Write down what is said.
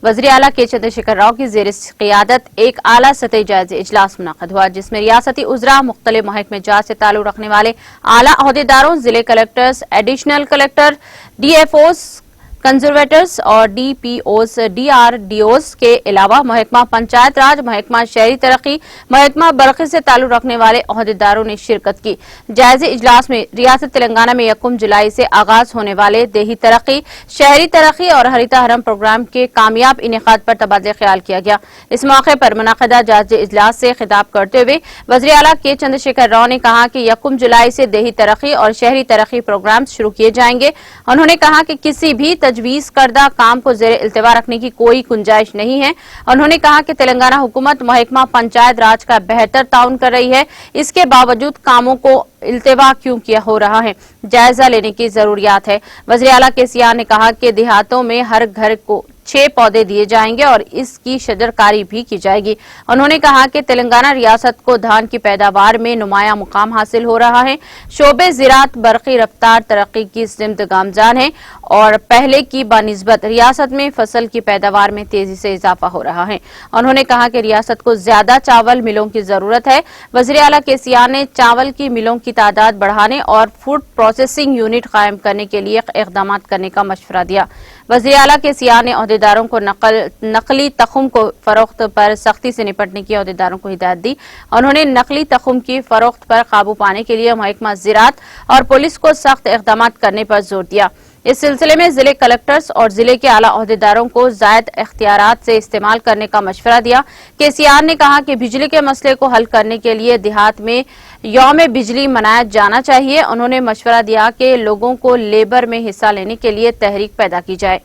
वज़ीर आला के चंद्रशेखर राव की ज़ेर क़ियादत एक आला सतही जायज़ा इजलास मुनक़द हुआ, जिसमें रियासती उज़रा, मुख्तलिफ महकमे जात से ताल्लुक़ रखने वाले आला अहदेदारों, जिले collectors, additional collector, DFOs, conservators और DPOs, DRDOs के अलावा महकमा पंचायत राज, महकमा शहरी तरक्की, महकमा बरक़ी से ताल्लुक़ रखने वाले अहदेदारों ने शिरकत की। जायज़े इजलास में रियासत तेलंगाना में 1 जुलाई से आगाज होने वाले देही तरक्की, शहरी तरक्की और हरिता हरम प्रोग्राम के कामयाब इनेकाद पर तबादला ख्याल किया गया। इस मौके पर मुनाक़िदा जायज़े इजलास से खिताब करते हुए वज़ीर आला के चंद्रशेखर राव ने कहा कि 1 जुलाई से देही तरक्की और शहरी तरक्की प्रोग्राम शुरू किए जाएंगे। उन्होंने कहा कि किसी भी तजवीज़ करदा काम को ज़ेर इल्तिवा रखने की कोई गुंजाइश नहीं है। उन्होंने कहा कि तेलंगाना हुकूमत महकमा पंचायत राज का बेहतर ताउन कर रही है, इसके बावजूद कामों को इल्तिवा क्यों किया हो रहा है, जायजा लेने की जरूरियात है। वज़ीर आला के सियाह ने कहा कि देहातों में हर घर को 6 पौधे दिए जाएंगे और इसकी शजरकारी भी की जाएगी। उन्होंने कहा कि तेलंगाना रियासत को धान की पैदावार में नुमाया मुकाम हासिल हो रहा है। शोबे ज़राअत बरक़ी रफ्तार तरक्की की सिमत गामजान है और पहले की बानिस्बत रियासत में फसल की पैदावार में तेजी से इजाफा हो रहा है। उन्होंने कहा कि रियासत को ज्यादा चावल मिलों की जरूरत है। वज़ीर आला के सियाह ने चावल की मिलों की तादाद बढ़ाने और फूड प्रोसेसिंग यूनिट कायम करने के लिए इक़दाम करने का मशवरा दिया। वज़ीर आला के सियाह ने अहदेदारों को नकली तख़्म को फरोख्त पर सख्ती से निपटने की अहदेदारों को हिदायत दी। उन्होंने नकली तख़्म की फरोख्त पर काबू पाने के लिए महकमा ज़राअत और पुलिस को सख्त इक़दाम करने पर जोर दिया। इस सिलसिले में जिले कलेक्टर्स और जिले के आला अहदेदारों को ज़ायद इख्तियारात से इस्तेमाल करने का मशवरा दिया। केसीआर ने कहा कि बिजली के मसले को हल करने के लिए देहात में यौम बिजली मनाया जाना चाहिए। उन्होंने मशवरा दिया कि लोगों को लेबर में हिस्सा लेने के लिए तहरीक पैदा की जाए।